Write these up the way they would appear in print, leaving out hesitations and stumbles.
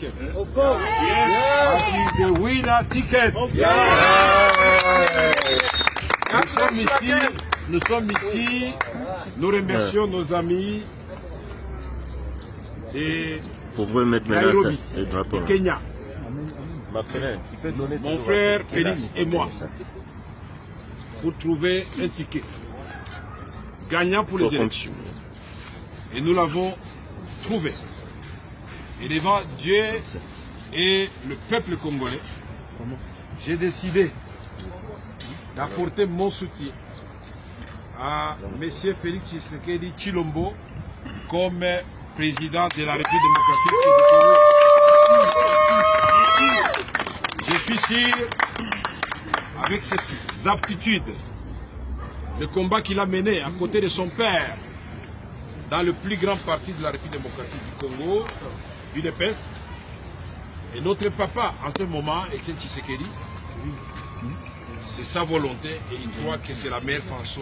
Of course. Yes. The winner ticket. Nous sommes ici. Nous remercions nos amis et Nairobi, du Kenya. Mon frère Félix et moi, pour trouver un ticket gagnant pour les élections. Et nous l'avons trouvé. Et devant Dieu et le peuple congolais, j'ai décidé d'apporter mon soutien à M. Félix Tshisekedi Tshilombo comme président de la République démocratique du Congo. Je suis sûr, avec ses aptitudes, le combat qu'il a mené à côté de son père dans le plus grand parti de la République démocratique du Congo, UDPS, et notre papa en ce moment, Etienne Tshisekedi, c'est sa volonté et il croit que c'est la meilleure façon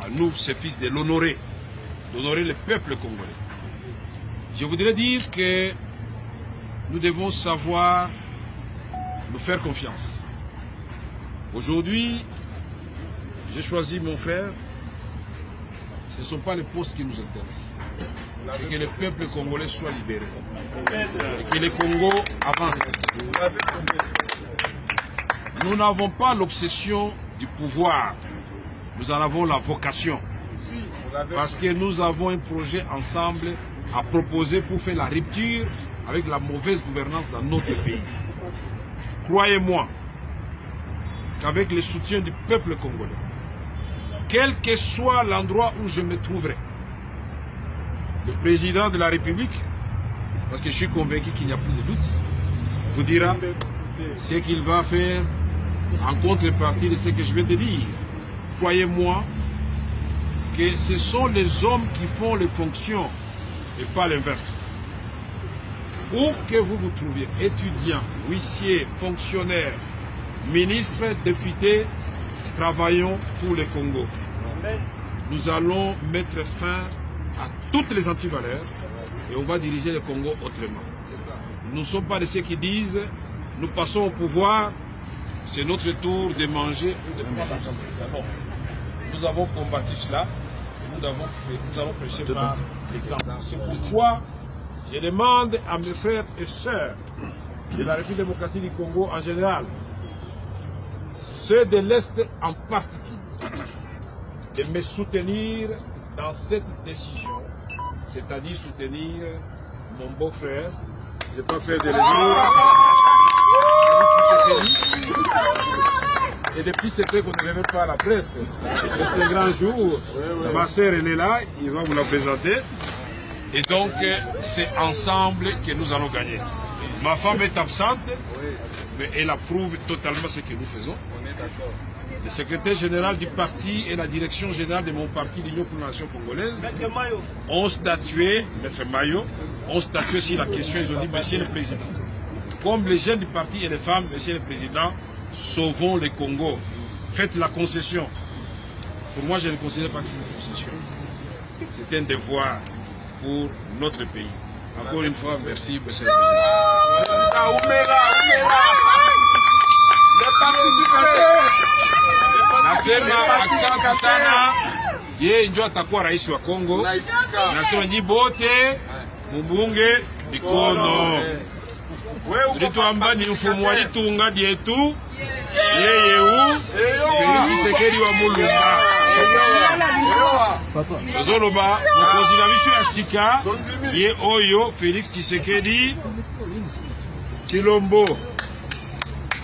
à nous, ses fils, de l'honorer, d'honorer le peuple congolais. Je voudrais dire que nous devons savoir nous faire confiance. Aujourd'hui, j'ai choisi mon frère. Ce ne sont pas les postes qui nous intéressent. Et que le peuple congolais soit libéré. Et que le Congo avance. Nous n'avons pas l'obsession du pouvoir. Nous en avons la vocation. Parce que nous avons un projet ensemble à proposer pour faire la rupture avec la mauvaise gouvernance dans notre pays. Croyez-moi qu'avec le soutien du peuple congolais, quel que soit l'endroit où je me trouverai, le président de la République, parce que je suis convaincu qu'il n'y a plus de doute, vous dira ce qu'il va faire en contrepartie de ce que je vais te dire. Croyez-moi que ce sont les hommes qui font les fonctions et pas l'inverse. Où que vous vous trouviez, étudiants, huissiers, fonctionnaires, ministres, députés, travaillons pour le Congo. Nous allons mettre fin à toutes les antivaleurs et on va diriger le Congo autrement. Nous ne sommes pas de ceux qui disent nous passons au pouvoir, c'est notre tour de manger ou de prendre l'argent. Nous avons combattu cela et nous allons prêcher par l'exemple. C'est pourquoi je demande à mes frères et sœurs de la République démocratique du Congo en général, ceux de l'Est en particulier, de me soutenir dans cette décision, c'est-à-dire soutenir mon beau-frère, je n'ai pas peur de le dire, c'est depuis ce fait qu'on ne remet pas à la presse. C'est un grand jour, ma sœur elle est là, il va vous la présenter, et donc c'est ensemble que nous allons gagner. Ma femme est absente, mais elle approuve totalement ce que nous faisons. Le secrétaire général du parti et la direction générale de mon parti, l'Union pour la Nation congolaise, ont statué, Maître Mayo, ont statué sur la question. Ils ont dit, Monsieur le Président, comme les jeunes du parti et les femmes, Monsieur le Président, sauvons le Congo. Faites la concession. Pour moi, je ne considère pas que c'est une concession. C'est un devoir pour notre pays. Encore une fois, merci, Monsieur le Président. Nasema asante sana, yeye ndio atakuwa rais wa Kongo. Nasema nyi bote mubunge mikono. Tulituamba ni mfumo walitunga dietu yeye u Félix Tshisekedi wa Mulumba. Ozoloba mukozi na biso ya sika ye oyo Félix Tshisekedi Tshilombo.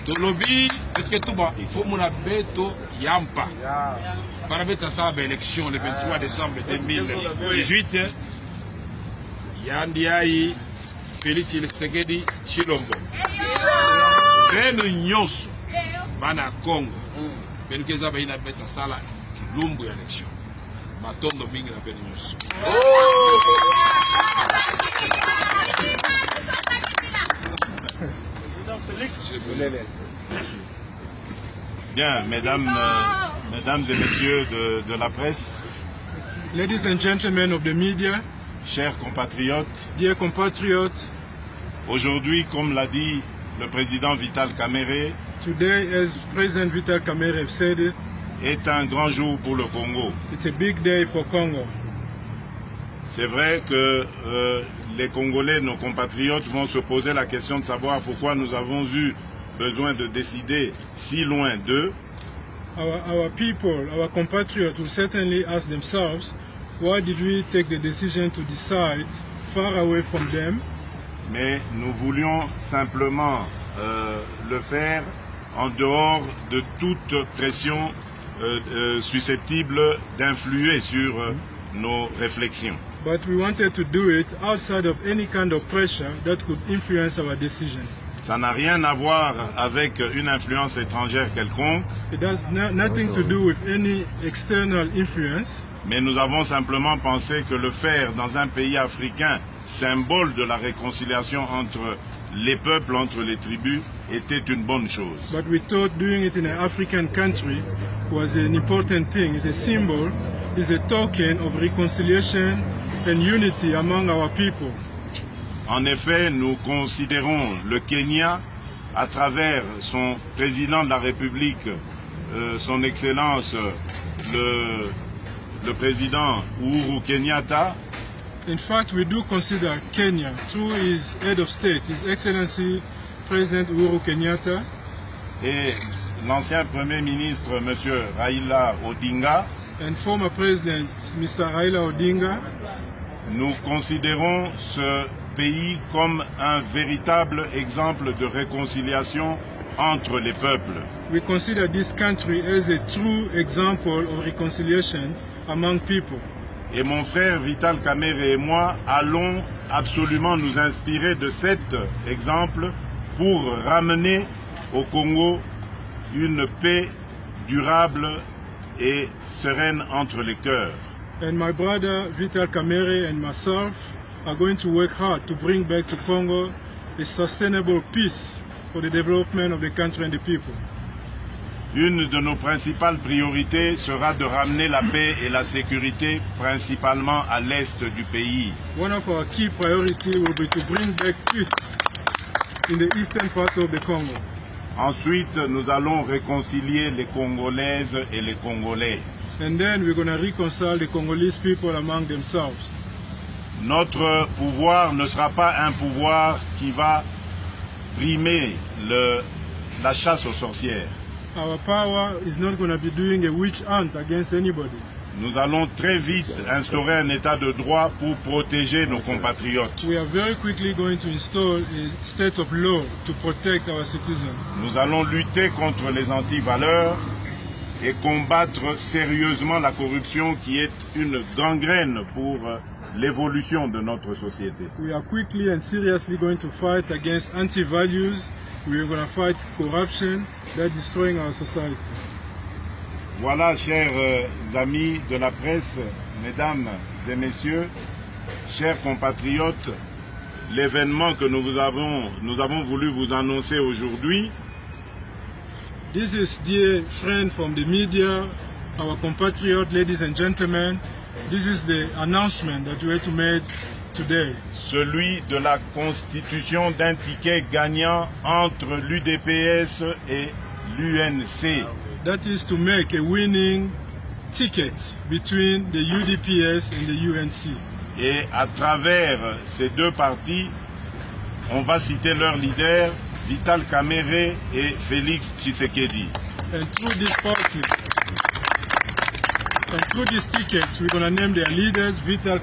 Tolobi peut-être tout bas, il faut mon abeto yampa. Para beta sa élection le 23 décembre 2018. Yandiayi Félix Tshisekedi Tshilombo. Beno nyonso bana Congo. Beno keza ba ina beta sala lumbu ya élection. Matondo mingi na beno nyonso. Bien, mesdames et messieurs de la presse, ladies and gentlemen of the media, chers compatriotes, dear compatriots, Aujourd'hui, comme l'a dit le président Vital Kamerhe, today, as President Vital Kamerhe said it, est un grand jour pour le Congo. it's a big day for Congo. C'est vrai que les Congolais, nos compatriotes, vont se poser la question de savoir pourquoi nous avons eu besoin de décider si loin d'eux. Our people, our compatriots will certainly ask themselves, why did we take the decision to decide far away from them? Mais nous voulions simplement le faire en dehors de toute pression susceptible d'influer sur nos réflexions. But we wanted to do it outside of any kind of pressure that could influence our decision. Ça n'a rien à voir avec une influence étrangère quelconque. It has nothing to do with any external influence. Mais nous avons simplement pensé que le faire dans un pays africain, symbole de la réconciliation entre les peuples, entre les tribus, était une bonne chose. But we thought doing it in an African country was an important thing. It's a symbol, it's a token of reconciliation and unity among our people. En effet, nous considérons le Kenya, à travers son président de la République, son Excellence, le président Uhuru Kenyatta. In fact, we do consider Kenya, through his head of state, His Excellency President Uhuru Kenyatta, et l'ancien Premier ministre, M. Raila Odinga. and former President Mr. Raila Odinga. Nous considérons ce pays comme un véritable exemple de réconciliation entre les peuples. We consider this country as a true example of reconciliation among people. Et mon frère Vital Kamerhe et moi allons absolument nous inspirer de cet exemple pour ramener au Congo une paix durable et sereine entre les cœurs. And my brother Vital Kamerhe and myself are going to work hard to bring back to Congo a sustainable peace for the development of the country and the people. Une de nos principales priorités sera de ramener la paix et la sécurité principalement à l'est du pays. One of our key priorities will be to bring back peace in the eastern part of the Congo. Ensuite, nous allons réconcilier les Congolaises et les Congolais. And then we're going to reconcile the Congolese people among themselves. Notre pouvoir ne sera pas un pouvoir qui va primer la chasse aux sorcières. Our power is not going to be doing a witch hunt against anybody. Nous allons très vite instaurer un état de droit pour protéger nos compatriotes. We are very quickly going to install a state of law to protect our citizens. Nous allons lutter contre les antivaleurs et combattre sérieusement la corruption qui est une gangrène pour l'évolution de notre société. We are quickly and seriously going to fight against anti-values. We are going to fight corruption that is destroying our society. Voilà, chers amis de la presse, mesdames et messieurs, chers compatriotes, l'événement que nous avons voulu vous annoncer aujourd'hui. This is, dear friend from the media, our compatriot, ladies and gentlemen, this is the announcement that we had to make today. Celui de la constitution d'un ticket gagnant entre l'UDPS et l'UNC. That is to make a winning ticket between the UDPS and the UNC. Et à travers ces deux partis, on va citer leurs leaders, Vital Kamerhe et Félix Tshisekedi. And through this party, and through this ticket, we're going to name their leaders, Vital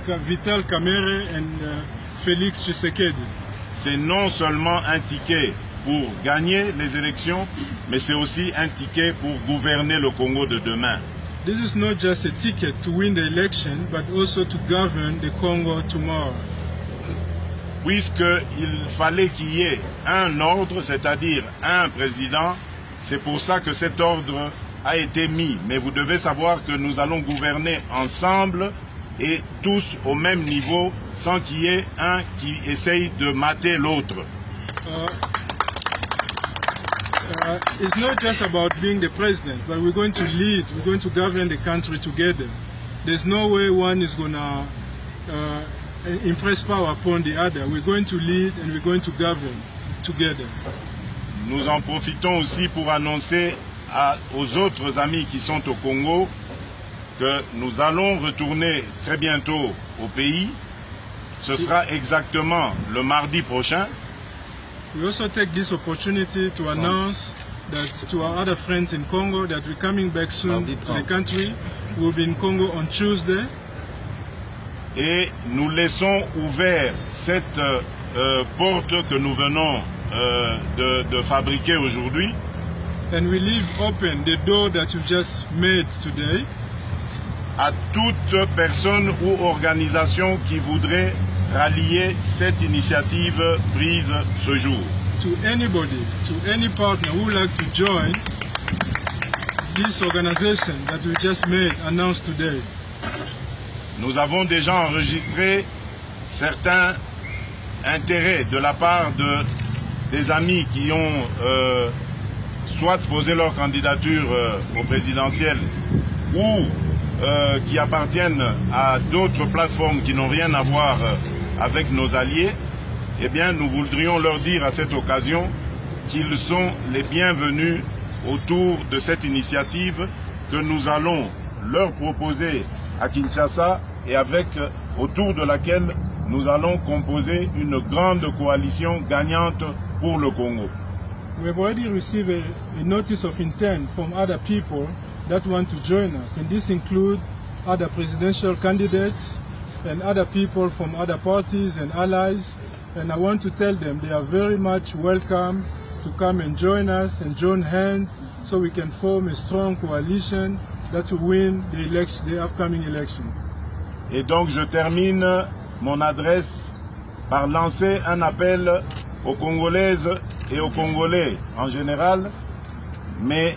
Kamerhe and Félix Tshisekedi. C'est non seulement un ticket pour gagner les élections, mais c'est aussi un ticket pour gouverner le Congo de demain. This is not just a ticket to win the election, but also to govern the Congo tomorrow. Puisqu'il fallait qu'il y ait un ordre, c'est-à-dire un président, c'est pour ça que cet ordre a été mis. Mais vous devez savoir que nous allons gouverner ensemble et tous au même niveau, sans qu'il y ait un qui essaye de mater l'autre. It's not just about being the president, but we're going to lead, we're going to govern the country together. There's no way one is going to impress power upon the other. We're going to lead and we're going to govern together. Nous en profitons aussi pour annoncer aux autres amis qui sont au Congo que nous allons retourner très bientôt au pays. Ce sera exactement le mardi prochain. We also take this opportunity to announce that to our other friends in Congo that we're coming back soon to the country. We'll be in Congo on Tuesday. Et nous laissons ouvert cette porte que nous venons de fabriquer aujourd'hui. And we leave open the door that you just made today. À toute personne ou organisation qui voudrait rallier cette initiative prise ce jour. To anybody, to any partner who would like to join this organization that we just made, announced today. Nous avons déjà enregistré certains intérêts de la part des amis qui ont soit posé leur candidature au présidentiel ou qui appartiennent à d'autres plateformes qui n'ont rien à voir avec nos alliés. Eh bien, nous voudrions leur dire à cette occasion qu'ils sont les bienvenus autour de cette initiative que nous allons leur proposer à Kinshasa et autour de laquelle nous allons composer une grande coalition gagnante pour le Congo. We have already received a notice of intent from other people that want to join us, and this includes other presidential candidates and other people from other parties and allies. And I want to tell them they are very much welcome to come and join us and join hands so we can form a strong coalition that will win the upcoming elections. Et donc je termine mon adresse par lancer un appel aux Congolaises et aux Congolais en général, mais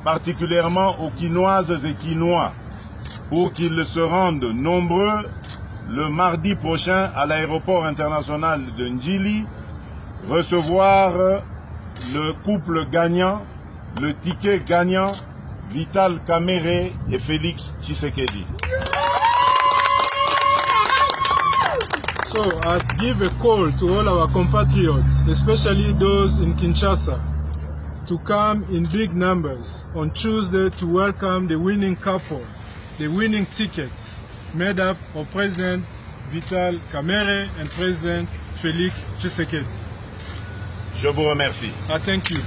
particulièrement aux Quinoises et Quinois, pour qu'ils se rendent nombreux le mardi prochain à l'aéroport international de Njili, recevoir le couple gagnant, le ticket gagnant, Vital Kamerhe et Félix Tshisekedi. So I give a call to all our compatriots, especially those in Kinshasa, to come in big numbers on Tuesday to welcome the winning couple, the winning ticket, made up of President Vital Kamerhe and President Félix Tshisekedi. Je vous remercie. I thank you.